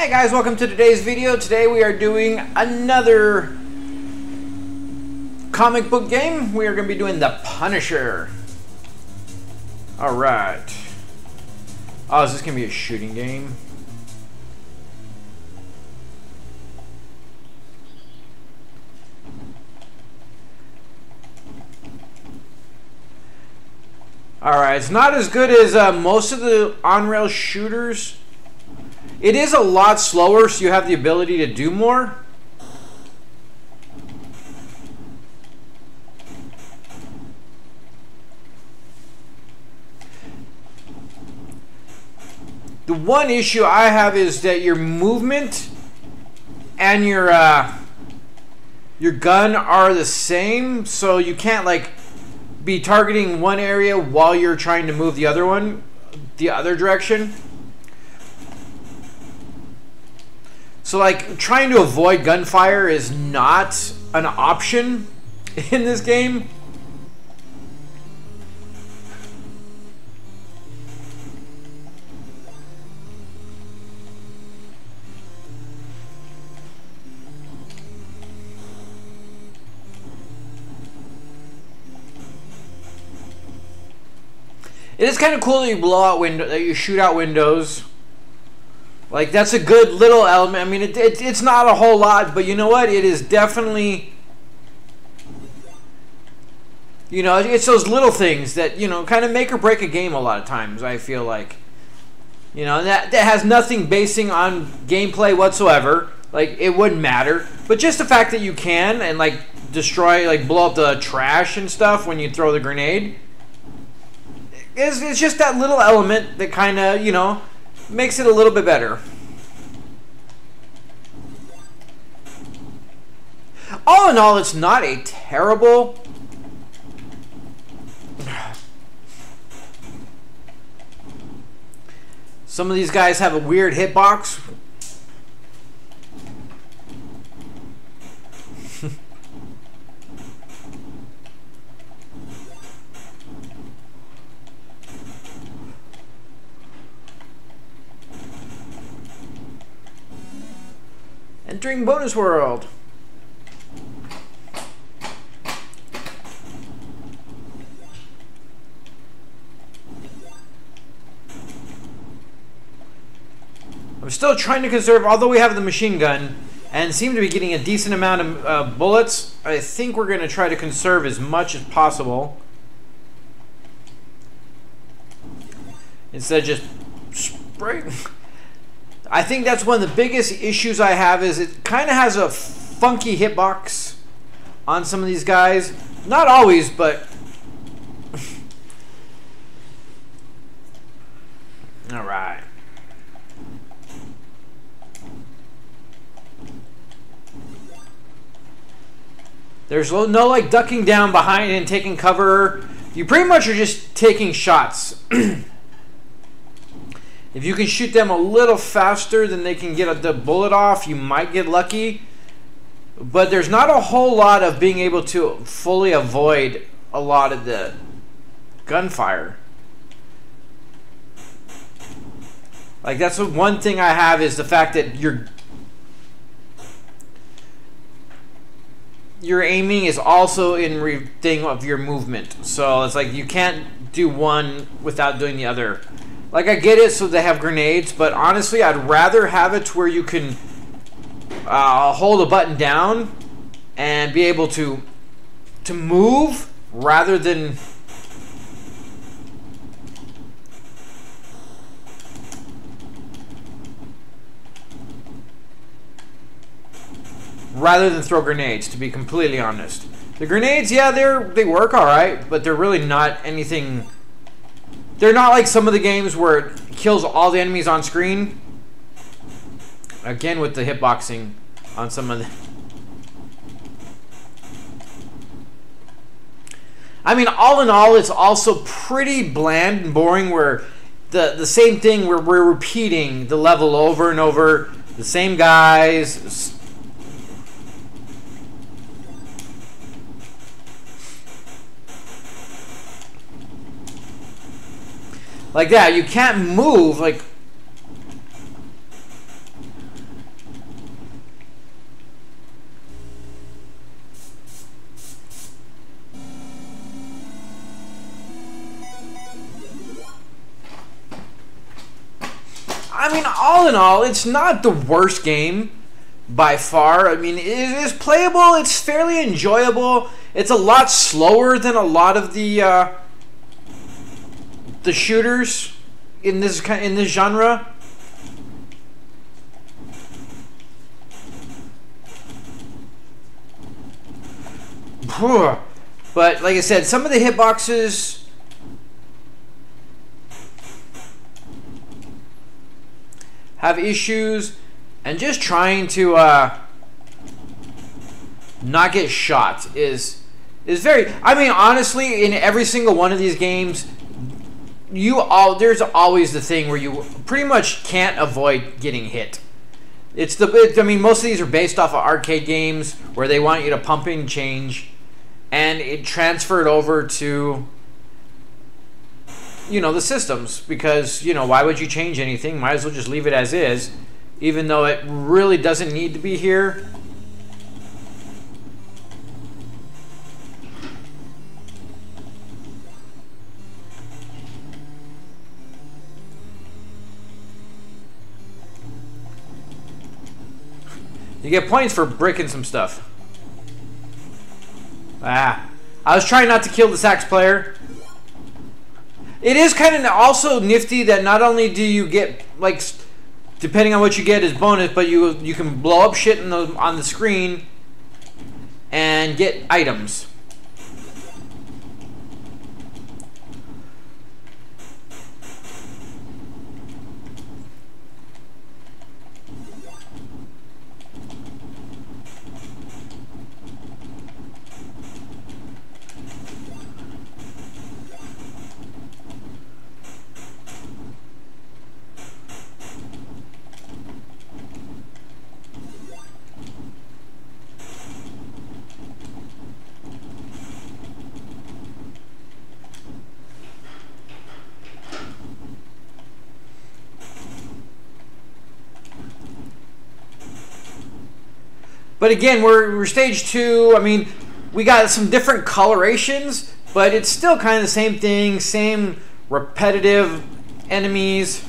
Hey guys, welcome to today's video. Today we are doing another comic book game. We are going to be doing The Punisher. Alright. Oh, is this going to be a shooting game? Alright, it's not as good as most of the on-rail shooters. It is a lot slower, so you have the ability to do more. The one issue I have is that your movement and your gun are the same, so you can't like be targeting one area while you're trying to move the other direction. So like trying to avoid gunfire is not an option in this game. It is kind of cool that you blow out that you shoot out windows. Like, that's a good little element. I mean, it's not a whole lot, but you know what? It is definitely, you know, it's those little things that, you know, kind of make or break a game a lot of times, I feel like. You know, that has nothing basing on gameplay whatsoever. Like, it wouldn't matter. But just the fact that you can, and, like, destroy, like, blow up the trash and stuff when you throw the grenade. It's just that little element that kind of, you know, makes it a little bit better. All in all, it's not a terrible... Some of these guys have a weird hitbox. Entering bonus world. I'm still trying to conserve, although we have the machine gun and seem to be getting a decent amount of bullets. I think we're going to try to conserve as much as possible instead of just spraying. I think that's one of the biggest issues I have is it kind of has a funky hitbox on some of these guys. Not always, but... Alright. There's no like ducking down behind and taking cover. You pretty much are just taking shots. If you can shoot them a little faster than they can get the bullet off, you might get lucky. But there's not a whole lot of being able to fully avoid a lot of the gunfire. Like, that's one thing I have is the fact that your aiming is also in thing of your movement. So it's like you can't do one without doing the other. Like, I get it, so they have grenades, but honestly, I'd rather have it to where you can hold a button down and be able to move rather than throw grenades, to be completely honest. The grenades, yeah, they work all right, but they're really not anything. They're not like some of the games where it kills all the enemies on screen. Again, with the hitboxing on some of the... I mean, all in all, it's also pretty bland and boring where the same thing where we're repeating the level over and over. The same guys... Like that, you can't move, like... I mean, all in all, it's not the worst game by far. I mean, it is playable. It's fairly enjoyable. It's a lot slower than a lot of the shooters in this genre. But like I said, some of the hitboxes have issues, and just trying to not get shot is very. I mean, honestly, in every single one of these games, there's always the thing where you pretty much can't avoid getting hit. I mean, most of these are based off of arcade games where they want you to pump and change, and it transferred over to, you know, the systems, because, you know, why would you change anything? Might as well just leave it as is, even though it really doesn't need to be here. You get points for breaking some stuff. I was trying not to kill the sax player. It is kind of also nifty that not only do you get, like, depending on what you get is bonus, but you can blow up shit on the screen and get items. But again, we're stage 2. I mean, we got some different colorations, but it's still kind of the same thing, same repetitive enemies.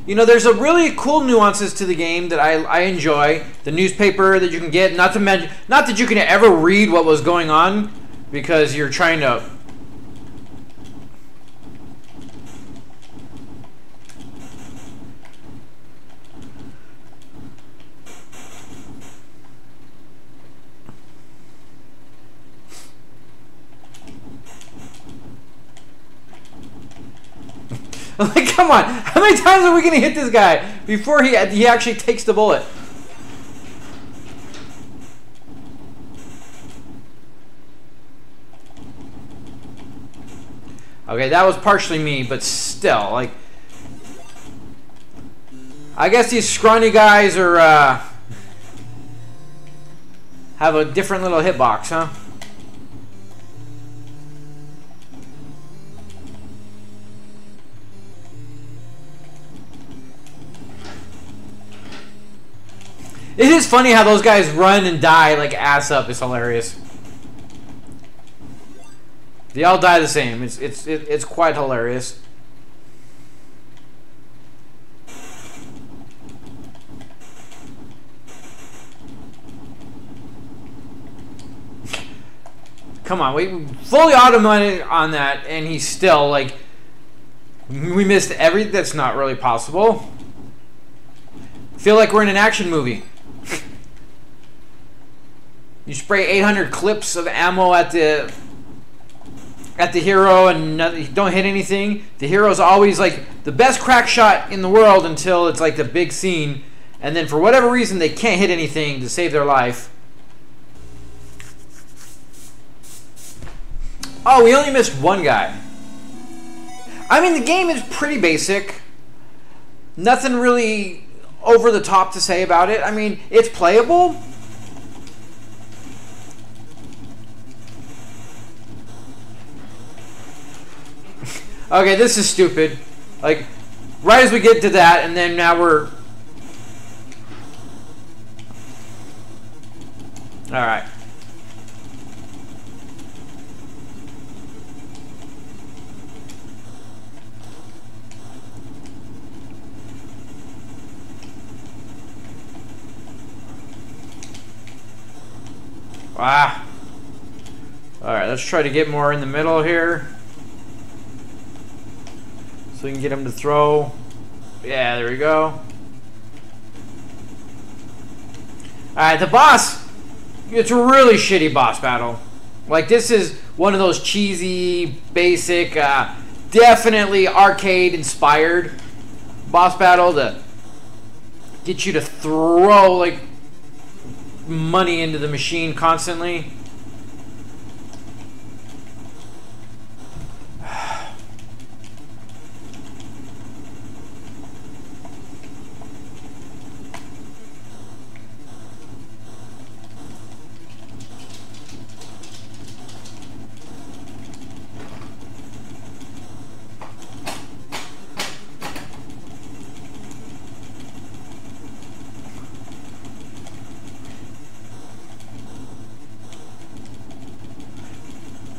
You know, there's a really cool nuances to the game that I enjoy. The newspaper that you can get, not to mention, not that you can ever read what was going on, because you're trying to... Like, come on! How many times are we gonna hit this guy before he actually takes the bullet? Okay, that was partially me, but still, like, I guess these scrawny guys are have a different little hitbox, huh? It is funny how those guys run and die like ass up. It's hilarious. They all die the same. It's quite hilarious. Come on, we fully automated on that, and he's still like, we missed everything. That's not really possible. Feel like we're in an action movie. You spray 800 clips of ammo at the hero and don't hit anything. The hero's always like the best crack shot in the world until it's like the big scene, and then for whatever reason they can't hit anything to save their life. Oh, we only missed one guy. I mean, the game is pretty basic. Nothing really over the top to say about it. I mean, it's playable. Okay, this is stupid. Like, right as we get to that, and then now we're... Alright. Ah. Alright, let's try to get more in the middle here. So we can get him to throw. Yeah, there we go. Alright, the boss. It's a really shitty boss battle. Like, this is one of those cheesy, basic, definitely arcade-inspired boss battle to get you to throw, like, money into the machine constantly.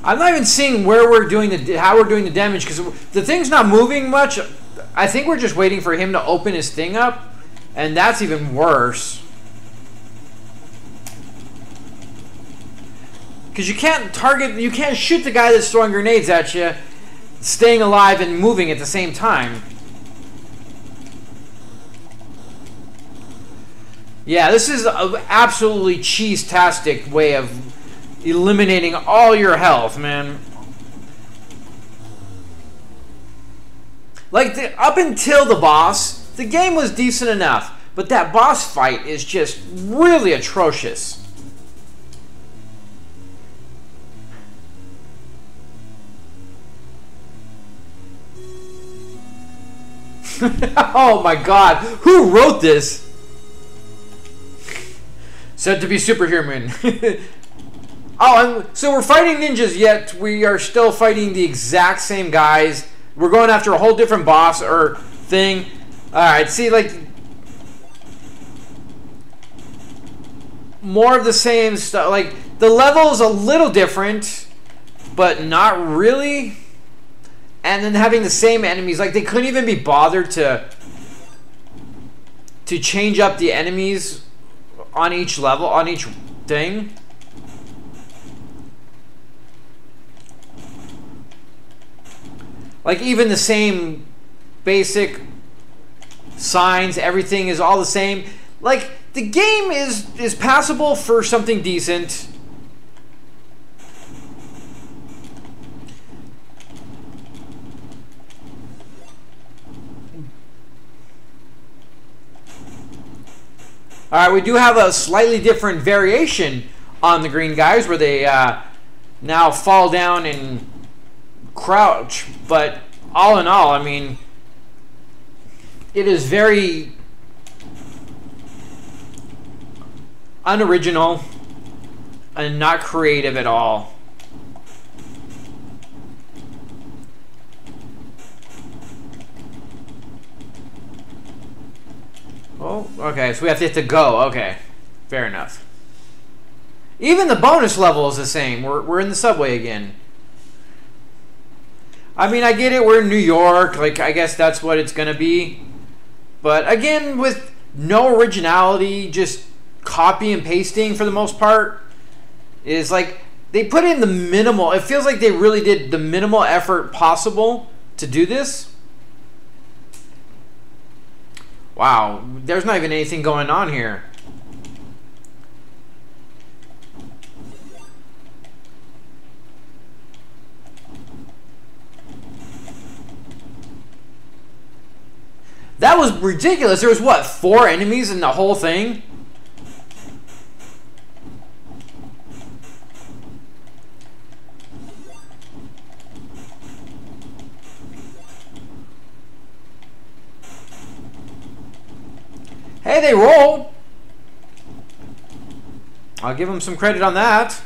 I'm not even seeing where we're doing how we're doing the damage, because the thing's not moving much. I think we're just waiting for him to open his thing up, and that's even worse. Because you can't shoot the guy that's throwing grenades at you, staying alive and moving at the same time. Yeah, this is an absolutely cheese-tastic way of eliminating all your health, man. Like, up until the boss, the game was decent enough, but that boss fight is just really atrocious. Oh my god, who wrote this? Said to be superhuman. Oh, so we're fighting ninjas, yet we are still fighting the exact same guys. We're going after a whole different boss or thing. Alright, see, like, more of the same stuff. Like, the level's a little different, but not really. And then having the same enemies. Like, they couldn't even be bothered to change up the enemies on each level, on each thing. Like, even the same basic signs, everything is all the same. Like, the game is passable for something decent. Alright, we do have a slightly different variation on the green guys, where they now fall down and crouch, but all in all, I mean, it is very unoriginal and not creative at all. Oh, okay, so we have to hit the go. Okay, fair enough. Even the bonus level is the same. We're in the subway again. I mean, I get it, we're in New York, like, I guess that's what it's gonna be. But again, with no originality, just copy and pasting for the most part, is like, they put in the minimal, it feels like they really did the minimal effort possible to do this. Wow, there's not even anything going on here. That was ridiculous. There was, what, 4 enemies in the whole thing? Hey, they roll. I'll give them some credit on that.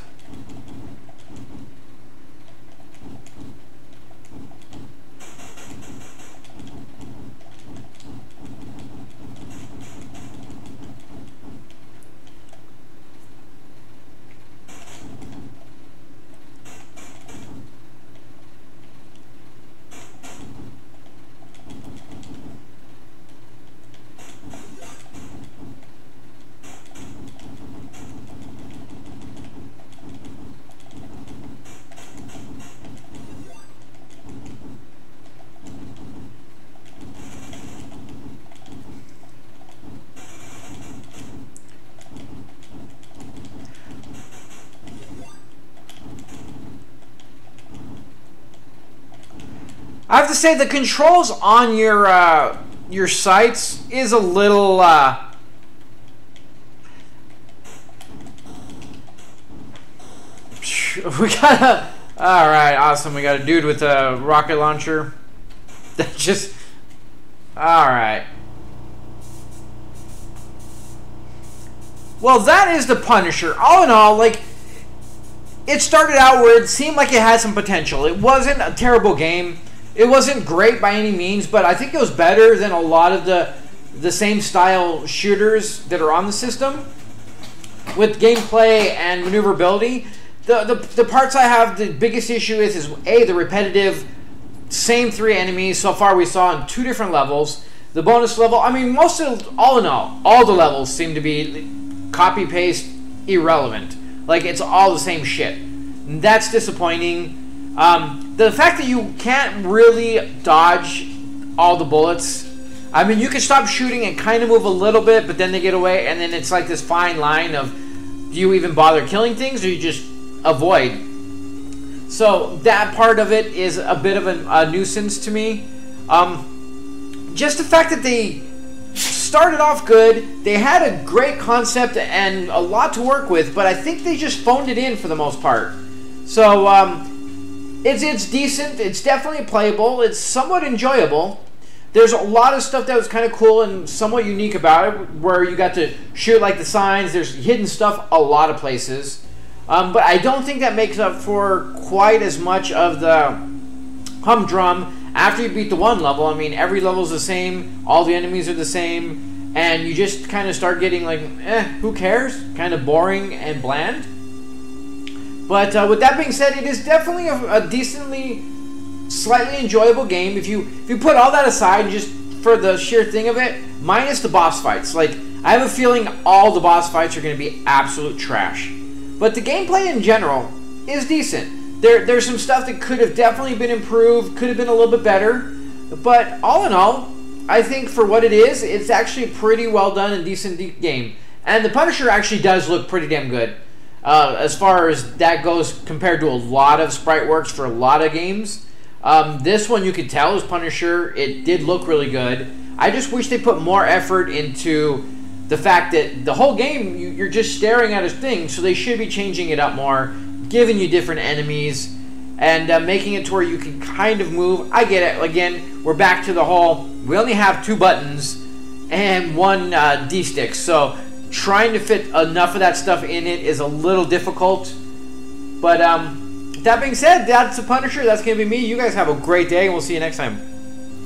I have to say the controls on your sights is a little we got a all right, awesome. We got a dude with a rocket launcher. That just all right. Well, that is the Punisher. All in all, like, it started out where it seemed like it had some potential. It wasn't a terrible game. It wasn't great by any means, but I think it was better than a lot of the same style shooters that are on the system. With gameplay and maneuverability, the parts I have the biggest issue is A, the repetitive same 3 enemies so far we saw in 2 different levels. The bonus level, I mean, all in all the levels seem to be copy paste irrelevant. Like, it's all the same shit. And that's disappointing. The fact that you can't really dodge all the bullets. I mean, you can stop shooting and kind of move a little bit, but then they get away, and then it's like this fine line of, do you even bother killing things, or you just avoid? So that part of it is a bit of a nuisance to me. Just the fact that they started off good, they had a great concept and a lot to work with, but I think they just phoned it in for the most part. So it's decent, it's definitely playable, it's somewhat enjoyable. There's a lot of stuff that was kind of cool and somewhat unique about it, where you got to shoot like the signs. There's hidden stuff a lot of places, but I don't think that makes up for quite as much of the humdrum. After you beat the one level, I mean, every level's the same, all the enemies are the same, and you just kind of start getting like, who cares? Kind of boring and bland. But with that being said, it is definitely a decently, slightly enjoyable game. If you put all that aside, just for the sheer thing of it, minus the boss fights. Like, I have a feeling all the boss fights are going to be absolute trash. But the gameplay in general is decent. There's some stuff that could have definitely been improved, could have been a little bit better, but all in all, I think for what it is, it's actually a pretty well done and decent game. And the Punisher actually does look pretty damn good, as far as that goes compared to a lot of sprite works for a lot of games. This one you could tell is Punisher. It did look really good. I just wish they put more effort into the fact that the whole game, you're just staring at a thing, so they should be changing it up more, giving you different enemies, and making it to where you can kind of move. I get it. Again, we're back to the whole, we only have 2 buttons and 1 D-stick, so trying to fit enough of that stuff in it is a little difficult. But that being said, that's the Punisher. That's going to be me. You guys have a great day, and we'll see you next time.